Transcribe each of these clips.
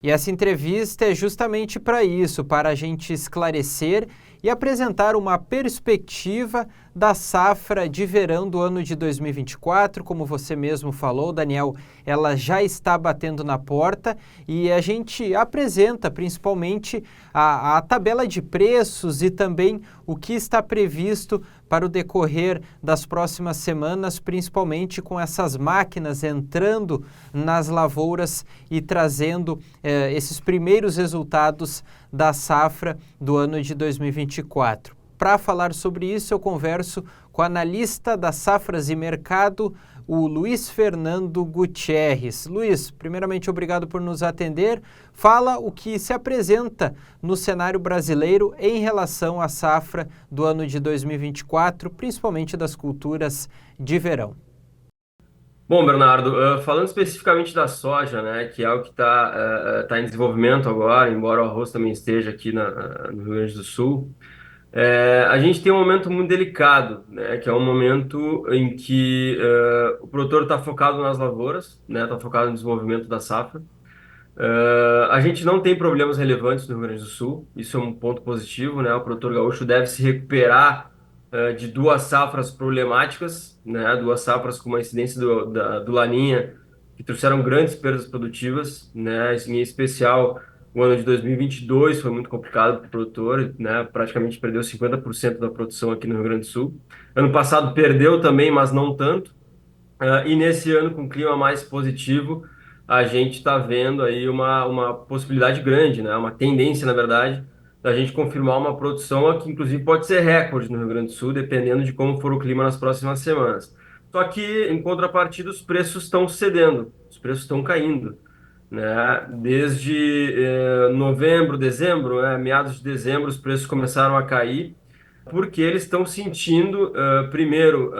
E essa entrevista é justamente para isso, para a gente esclarecer e apresentar uma perspectiva da safra de verão do ano de 2024. Como você mesmo falou, Daniel, ela já está batendo na porta e a gente apresenta principalmente a tabela de preços e também o que está previsto para o decorrer das próximas semanas, principalmente com essas máquinas entrando nas lavouras e trazendo esses primeiros resultados da safra do ano de 2024. Para falar sobre isso, eu converso com o analista das safras e mercado, o Luiz Fernando Gutierrez. Luiz, primeiramente, obrigado por nos atender. Fala o que se apresenta no cenário brasileiro em relação à safra do ano de 2024, principalmente das culturas de verão. Bom, Bernardo, falando especificamente da soja, né, que é algo que está em desenvolvimento agora, embora o arroz também esteja aqui no Rio Grande do Sul, a gente tem um momento muito delicado, né, que é um momento em que o produtor está focado nas lavouras, né, está focado no desenvolvimento da safra. A gente não tem problemas relevantes no Rio Grande do Sul, isso é um ponto positivo, né? O produtor gaúcho deve se recuperar de duas safras problemáticas, né? Duas safras com uma incidência do Laninha, que trouxeram grandes perdas produtivas, né? Em especial, o ano de 2022 foi muito complicado para o produtor, né? Praticamente perdeu 50% da produção aqui no Rio Grande do Sul. Ano passado perdeu também, mas não tanto. E nesse ano, com clima mais positivo, a gente está vendo aí uma possibilidade grande, né? Uma tendência, na verdade, da gente confirmar uma produção que, inclusive, pode ser recorde no Rio Grande do Sul, dependendo de como for o clima nas próximas semanas. Só que, em contrapartida, os preços estão cedendo, os preços estão caindo, né? Desde novembro, dezembro, né? Meados de dezembro, os preços começaram a cair porque eles estão sentindo, primeiro,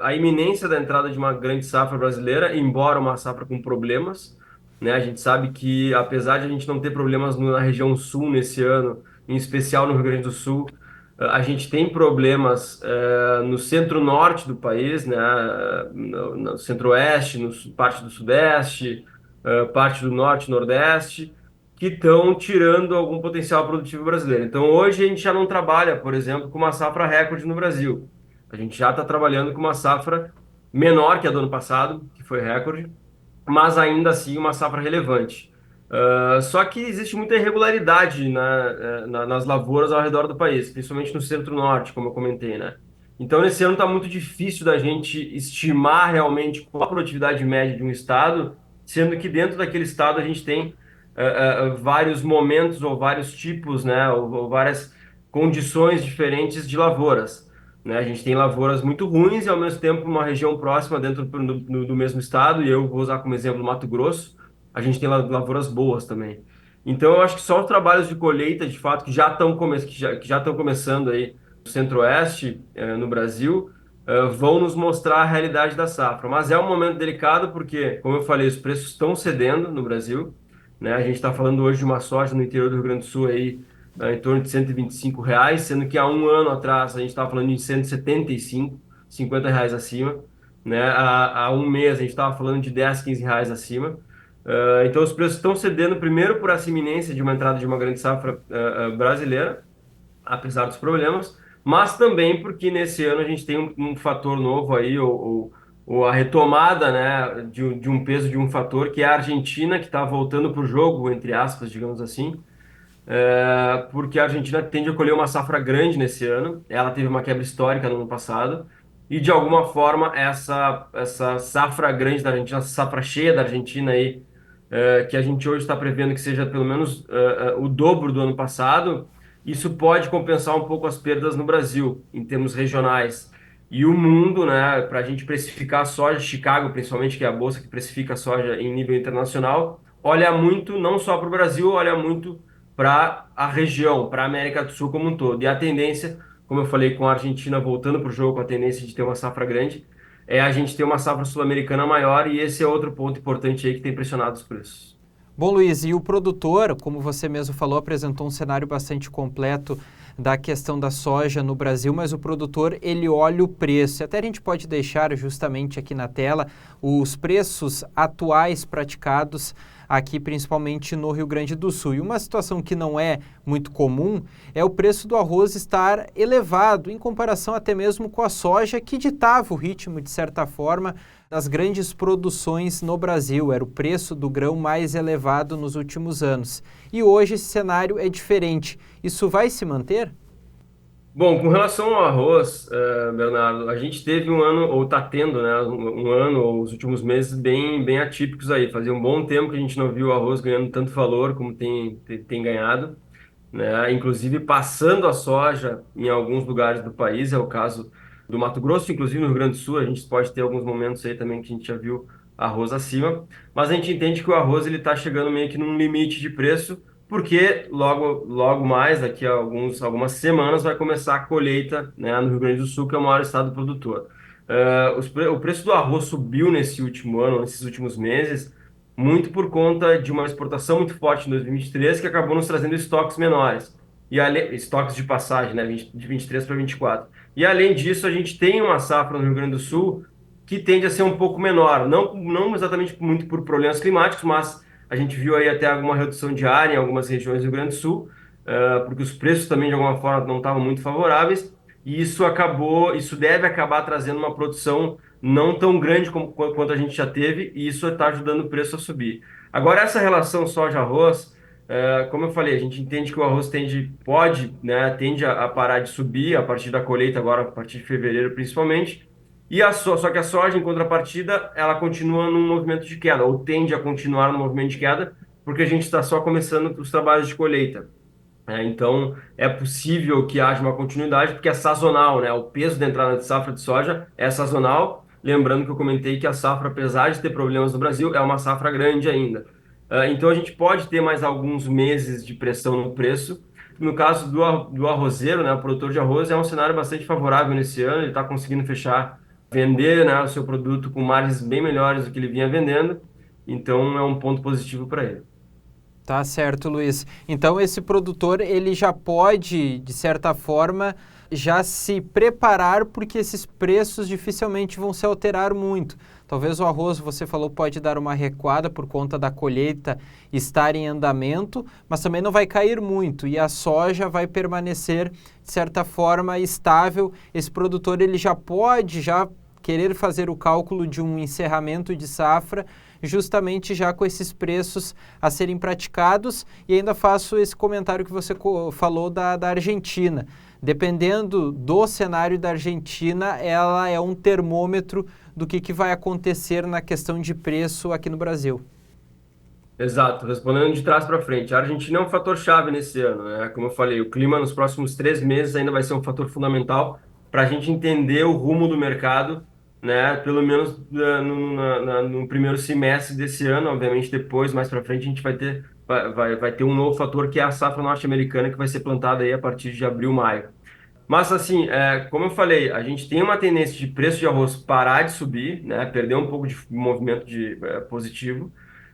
a iminência da entrada de uma grande safra brasileira, embora uma safra com problemas, né? A gente sabe que, apesar de a gente não ter problemas na região sul nesse ano, em especial no Rio Grande do Sul, a gente tem problemas no centro-norte do país, né? No centro-oeste, parte do sudeste, parte do norte e nordeste, que estão tirando algum potencial produtivo brasileiro. Então, hoje a gente já não trabalha, por exemplo, com uma safra recorde no Brasil. A gente já está trabalhando com uma safra menor que a do ano passado, que foi recorde, mas ainda assim uma safra relevante. Só que existe muita irregularidade nas lavouras ao redor do país, principalmente no centro-norte, como eu comentei, né? Então, nesse ano está muito difícil da gente estimar realmente qual a produtividade média de um estado, sendo que dentro daquele estado a gente tem vários momentos ou vários tipos, né, ou várias condições diferentes de lavouras, né? A gente tem lavouras muito ruins e ao mesmo tempo uma região próxima dentro do mesmo estado, e eu vou usar como exemplo Mato Grosso, a gente tem lavouras boas também. Então eu acho que só os trabalhos de colheita, de fato, que já estão começando aí no Centro-Oeste, no Brasil, vão nos mostrar a realidade da safra. Mas é um momento delicado porque, como eu falei, os preços estão cedendo no Brasil, né? A gente está falando hoje de uma soja no interior do Rio Grande do Sul aí, em torno de R$ 125, sendo que há um ano atrás a gente estava falando de 175, R$ 50 acima, né? Há um mês a gente estava falando de 10, R$ 15 acima. Então os preços estão cedendo primeiro por essa iminência de uma entrada de uma grande safra brasileira, apesar dos problemas, mas também porque nesse ano a gente tem um fator novo aí, ou a retomada, né, de um peso de um fator, que é a Argentina, que está voltando para o jogo, entre aspas, digamos assim, porque a Argentina tende a colher uma safra grande nesse ano, ela teve uma quebra histórica no ano passado, e de alguma forma essa safra grande da Argentina, essa safra cheia da Argentina aí, que a gente hoje está prevendo que seja pelo menos o dobro do ano passado, isso pode compensar um pouco as perdas no Brasil, em termos regionais. E o mundo, né, para a gente precificar a soja, Chicago principalmente, que é a bolsa que precifica a soja em nível internacional, olha muito, não só para o Brasil, olha muito para a região, para a América do Sul como um todo. E a tendência, como eu falei, com a Argentina voltando para o jogo, com a tendência de ter uma safra grande, é a gente ter uma safra sul-americana maior, e esse é outro ponto importante aí que tem pressionado os preços. Bom, Luiz, e o produtor, como você mesmo falou, apresentou um cenário bastante completo da questão da soja no Brasil, mas o produtor, ele olha o preço. Até a gente pode deixar justamente aqui na tela os preços atuais praticados aqui principalmente no Rio Grande do Sul. E uma situação que não é muito comum é o preço do arroz estar elevado, em comparação até mesmo com a soja, que ditava o ritmo, de certa forma, das grandes produções no Brasil. Era o preço do grão mais elevado nos últimos anos. E hoje esse cenário é diferente. Isso vai se manter? Bom, com relação ao arroz, Bernardo, a gente teve um ano, ou está tendo, né, um ano, ou os últimos meses, bem atípicos aí. Fazia um bom tempo que a gente não viu o arroz ganhando tanto valor como tem ganhado, né? Inclusive passando a soja em alguns lugares do país, é o caso do Mato Grosso, inclusive no Rio Grande do Sul, a gente pode ter alguns momentos aí também que a gente já viu arroz acima, mas a gente entende que o arroz ele está chegando meio que num limite de preço, porque logo mais, daqui a algumas semanas, vai começar a colheita, né, no Rio Grande do Sul, que é o maior estado produtor. O preço do arroz subiu nesse último ano, nesses últimos meses, muito por conta de uma exportação muito forte em 2023, que acabou nos trazendo estoques menores. Estoques de passagem, né, de 23 para 24. E além disso, a gente tem uma safra no Rio Grande do Sul que tende a ser um pouco menor, não exatamente muito por problemas climáticos, mas a gente viu aí até alguma redução de área em algumas regiões do Rio Grande do Sul, porque os preços também de alguma forma não estavam muito favoráveis, e isso deve acabar trazendo uma produção não tão grande quanto a gente já teve, e isso está ajudando o preço a subir. Agora, essa relação soja-arroz, como eu falei, a gente entende que o arroz tende a parar de subir a partir da colheita, agora a partir de fevereiro principalmente, só que a soja, em contrapartida, ela continua num movimento de queda, ou tende a continuar no movimento de queda, porque a gente está só começando os trabalhos de colheita. Então, é possível que haja uma continuidade, porque é sazonal, né? O peso da entrada de safra de soja é sazonal. Lembrando que eu comentei que a safra, apesar de ter problemas no Brasil, é uma safra grande ainda. Então, a gente pode ter mais alguns meses de pressão no preço. No caso do arrozeiro, né? O produtor de arroz, é um cenário bastante favorável nesse ano. Ele está conseguindo vender, né, o seu produto com margens bem melhores do que ele vinha vendendo. Então, é um ponto positivo para ele. Tá certo, Luiz. Então esse produtor ele já pode, de certa forma, já se preparar porque esses preços dificilmente vão se alterar muito. Talvez o arroz, você falou, pode dar uma recuada por conta da colheita estar em andamento, mas também não vai cair muito e a soja vai permanecer, de certa forma, estável. Esse produtor ele já pode querer fazer o cálculo de um encerramento de safra justamente já com esses preços a serem praticados. E ainda faço esse comentário que você falou da Argentina. Dependendo do cenário da Argentina, ela é um termômetro do que vai acontecer na questão de preço aqui no Brasil. Exato, respondendo de trás para frente. A Argentina é um fator chave nesse ano, né? Como eu falei, o clima nos próximos 3 meses ainda vai ser um fator fundamental para a gente entender o rumo do mercado, né? Pelo menos no primeiro semestre desse ano. Obviamente, depois, mais para frente, a gente vai ter um novo fator que é a safra norte-americana que vai ser plantada aí a partir de abril, maio. Mas assim, como eu falei, a gente tem uma tendência de preço de arroz parar de subir, né? Perder um pouco de movimento positivo.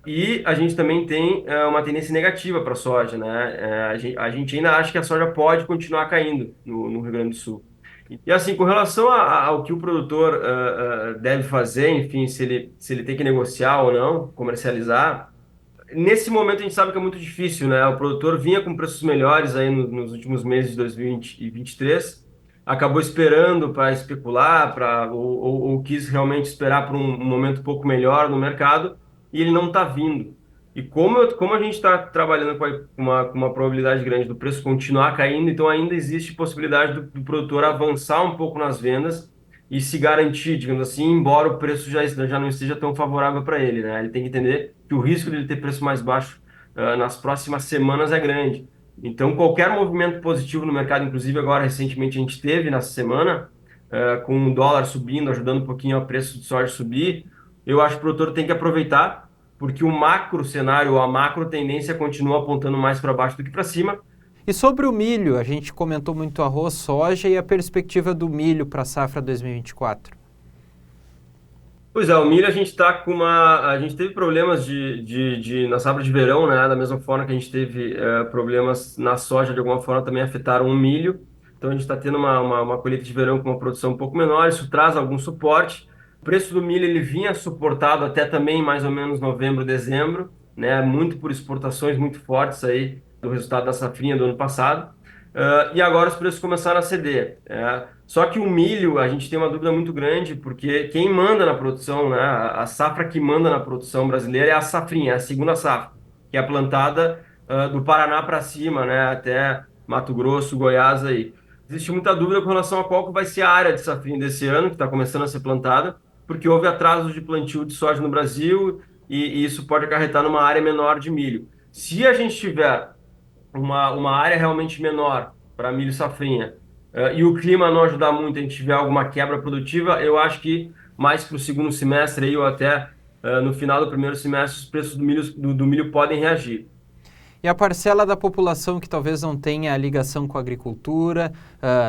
E a gente também tem uma tendência negativa para a soja, né? A gente ainda acha que a soja pode continuar caindo no Rio Grande do Sul. E assim, com relação ao que o produtor deve fazer, enfim, se ele tem que negociar ou não, comercializar, nesse momento a gente sabe que é muito difícil, né? O produtor vinha com preços melhores aí nos últimos meses de 2020 e 2023, acabou esperando para especular, ou quis realmente esperar por um momento um pouco melhor no mercado, e ele não está vindo. E como a gente está trabalhando com uma probabilidade grande do preço continuar caindo, então ainda existe possibilidade do produtor avançar um pouco nas vendas e se garantir, digamos assim, embora o preço já não esteja tão favorável para ele, né? Ele tem que entender que o risco de ele ter preço mais baixo nas próximas semanas é grande. Então, qualquer movimento positivo no mercado, inclusive agora recentemente a gente teve nessa semana, com o dólar subindo, ajudando um pouquinho o preço de soja subir, eu acho que o produtor tem que aproveitar, porque o macro cenário, a macro tendência continua apontando mais para baixo do que para cima. E sobre o milho, a gente comentou muito arroz, soja e a perspectiva do milho para a safra 2024. Pois é, o milho a gente está a gente teve problemas na safra de verão, né? Da mesma forma que a gente teve problemas na soja, de alguma forma também afetaram o milho. Então a gente está tendo uma colheita de verão com uma produção um pouco menor, isso traz algum suporte. O preço do milho ele vinha suportado até também mais ou menos novembro, dezembro. né? Muito por exportações muito fortes aí do resultado da safrinha do ano passado. E agora os preços começaram a ceder. Só que o milho, a gente tem uma dúvida muito grande, porque quem manda na produção, né? A safra que manda na produção brasileira é a safrinha, é a segunda safra, que é plantada do Paraná para cima, né? Até Mato Grosso, Goiás aí. Existe muita dúvida com relação a qual que vai ser a área de safrinha desse ano, que está começando a ser plantada, porque houve atrasos de plantio de soja no Brasil e isso pode acarretar numa área menor de milho. Se a gente tiver uma área realmente menor para milho safrinha, e o clima não ajudar muito, a gente tiver alguma quebra produtiva, eu acho que mais para o segundo semestre aí, ou até no final do primeiro semestre, os preços do milho podem reagir. E a parcela da população que talvez não tenha ligação com a agricultura,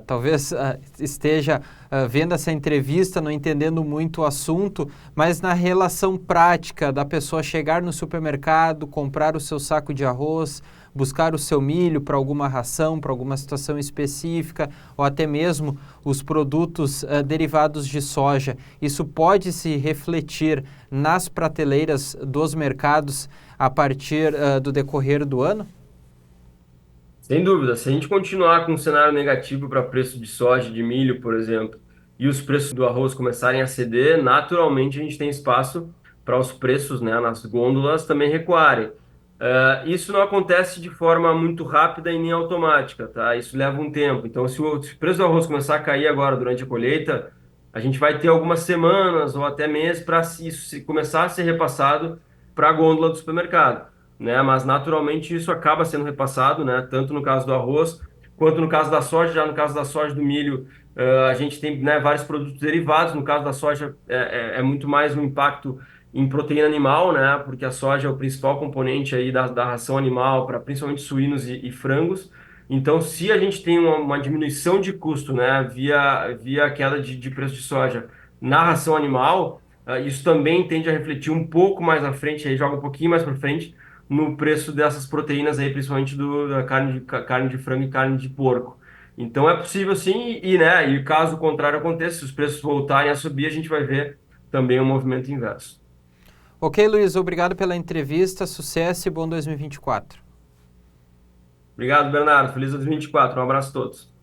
talvez esteja vendo essa entrevista, não entendendo muito o assunto, mas na relação prática da pessoa chegar no supermercado, comprar o seu saco de arroz, buscar o seu milho para alguma ração, para alguma situação específica, ou até mesmo os produtos derivados de soja. Isso pode se refletir nas prateleiras dos mercados a partir do decorrer do ano? Sem dúvida, se a gente continuar com um cenário negativo para preço de soja, de milho, por exemplo, e os preços do arroz começarem a ceder, naturalmente a gente tem espaço para os preços, né, nas gôndolas também recuarem. Isso não acontece de forma muito rápida e nem automática, tá? Isso leva um tempo. Então, se o preço do arroz começar a cair agora durante a colheita, a gente vai ter algumas semanas ou até meses para isso começar a ser repassado para a gôndola do supermercado, né? Mas naturalmente isso acaba sendo repassado, né? Tanto no caso do arroz quanto no caso da soja. Já no caso da soja, do milho, a gente tem, né, vários produtos derivados. No caso da soja, é muito mais um impacto em proteína animal, né? Porque a soja é o principal componente aí da ração animal para principalmente suínos e frangos. Então, se a gente tem uma diminuição de custo, né, via queda de preço de soja na ração animal, isso também tende a refletir um pouco mais à frente, aí joga um pouquinho mais para frente no preço dessas proteínas aí, principalmente da carne de frango e carne de porco. Então é possível sim, né, e caso o contrário aconteça, se os preços voltarem a subir, a gente vai ver também um movimento inverso. Ok, Luiz, obrigado pela entrevista, sucesso e bom 2024. Obrigado, Bernardo. Feliz 2024. Um abraço a todos.